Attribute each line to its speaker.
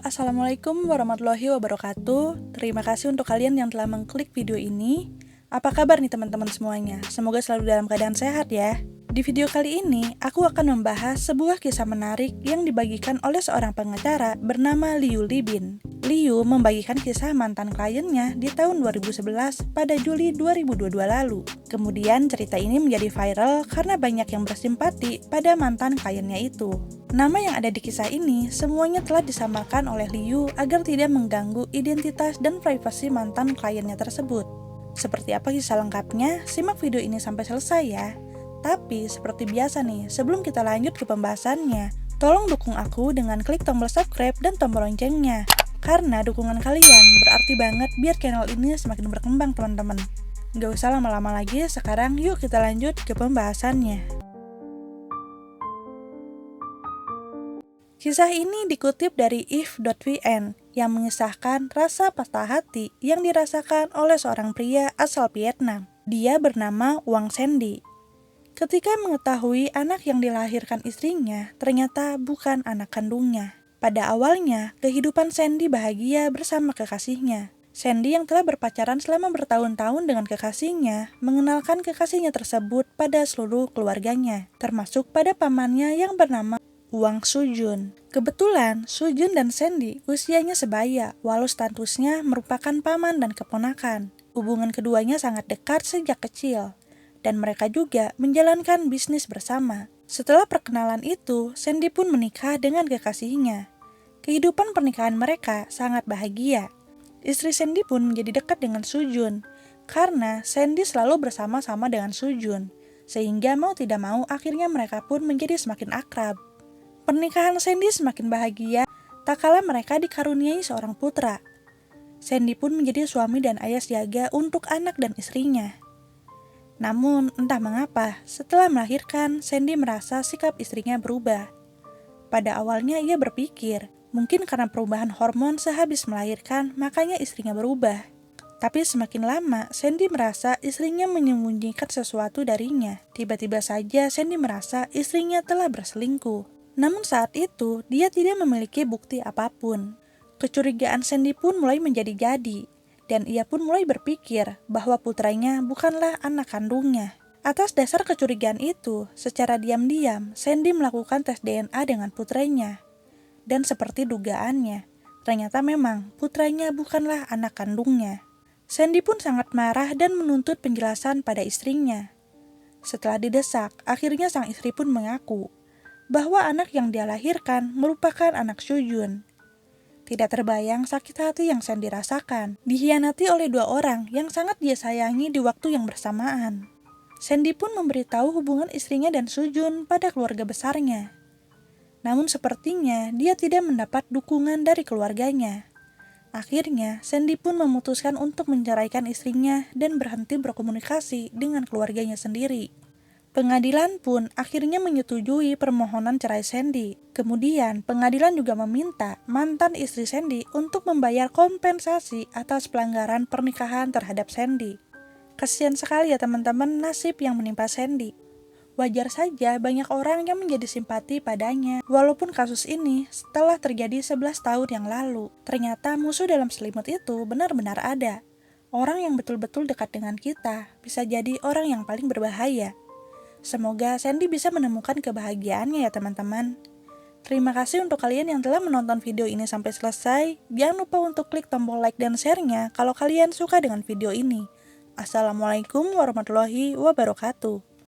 Speaker 1: Assalamualaikum warahmatullahi wabarakatuh. Terima kasih untuk kalian yang telah mengklik video ini. Apa kabar nih teman-teman semuanya? Semoga selalu dalam keadaan sehat ya. Di video kali ini, aku akan membahas sebuah kisah menarik yang dibagikan oleh seorang pengacara bernama Liu Libin. Liu membagikan kisah mantan kliennya di tahun 2011 pada Juli 2022 lalu. Kemudian cerita ini menjadi viral karena banyak yang bersimpati pada mantan kliennya itu. Nama yang ada di kisah ini semuanya telah disamarkan oleh Liu agar tidak mengganggu identitas dan privasi mantan kliennya tersebut. Seperti apa kisah lengkapnya? Simak video ini sampai selesai ya. Tapi seperti biasa nih, sebelum kita lanjut ke pembahasannya, tolong dukung aku dengan klik tombol subscribe dan tombol loncengnya. Karena dukungan kalian berarti banget biar channel ini semakin berkembang teman-teman. Gak usah lama-lama lagi, sekarang yuk kita lanjut ke pembahasannya. Kisah ini dikutip dari if.vn yang mengisahkan rasa patah hati yang dirasakan oleh seorang pria asal Vietnam. Dia bernama Wang Sandy. Ketika mengetahui anak yang dilahirkan istrinya ternyata bukan anak kandungnya. Pada awalnya, kehidupan Sandy bahagia bersama kekasihnya. Sandy yang telah berpacaran selama bertahun-tahun dengan kekasihnya, mengenalkan kekasihnya tersebut pada seluruh keluarganya, termasuk pada pamannya yang bernama Wang Sujun. Kebetulan, Sujun dan Sandy usianya sebaya, walau statusnya merupakan paman dan keponakan. Hubungan keduanya sangat dekat sejak kecil, dan mereka juga menjalankan bisnis bersama. Setelah perkenalan itu, Sandy pun menikah dengan kekasihnya. Kehidupan pernikahan mereka sangat bahagia. Istri Sandy pun menjadi dekat dengan Sujun, karena Sandy selalu bersama-sama dengan Sujun, sehingga mau tidak mau akhirnya mereka pun menjadi semakin akrab. Pernikahan Sandy semakin bahagia, tak kala mereka dikaruniai seorang putra. Sandy pun menjadi suami dan ayah siaga untuk anak dan istrinya. Namun, entah mengapa, setelah melahirkan, Sandy merasa sikap istrinya berubah. Pada awalnya ia berpikir, mungkin karena perubahan hormon sehabis melahirkan, makanya istrinya berubah. Tapi semakin lama, Sandy merasa istrinya menyembunyikan sesuatu darinya. Tiba-tiba saja Sandy merasa istrinya telah berselingkuh. Namun saat itu, dia tidak memiliki bukti apapun. Kecurigaan Sandy pun mulai menjadi-jadi, dan ia pun mulai berpikir bahwa putranya bukanlah anak kandungnya. Atas dasar kecurigaan itu, secara diam-diam, Sandy melakukan tes DNA dengan putranya. Dan seperti dugaannya, ternyata memang putranya bukanlah anak kandungnya. Sandy pun sangat marah dan menuntut penjelasan pada istrinya. Setelah didesak, akhirnya sang istri pun mengaku bahwa anak yang dia lahirkan merupakan anak Sujun. Tidak terbayang sakit hati yang Sandy rasakan, dihianati oleh dua orang yang sangat dia sayangi di waktu yang bersamaan. Sandy pun memberitahu hubungan istrinya dan Sujun pada keluarga besarnya. Namun sepertinya dia tidak mendapat dukungan dari keluarganya. Akhirnya, Sandy pun memutuskan untuk menceraikan istrinya dan berhenti berkomunikasi dengan keluarganya sendiri. Pengadilan pun akhirnya menyetujui permohonan cerai Sandy. Kemudian, pengadilan juga meminta mantan istri Sandy untuk membayar kompensasi atas pelanggaran pernikahan terhadap Sandy. Kasian sekali ya teman-teman nasib yang menimpa Sandy. Wajar saja banyak orang yang menjadi simpati padanya. Walaupun kasus ini setelah terjadi 11 tahun yang lalu, ternyata musuh dalam selimut itu benar-benar ada. Orang yang betul-betul dekat dengan kita bisa jadi orang yang paling berbahaya. Semoga Sandy bisa menemukan kebahagiaannya ya teman-teman. Terima kasih untuk kalian yang telah menonton video ini sampai selesai. Jangan lupa untuk klik tombol like dan share-nya kalau kalian suka dengan video ini. Assalamualaikum warahmatullahi wabarakatuh.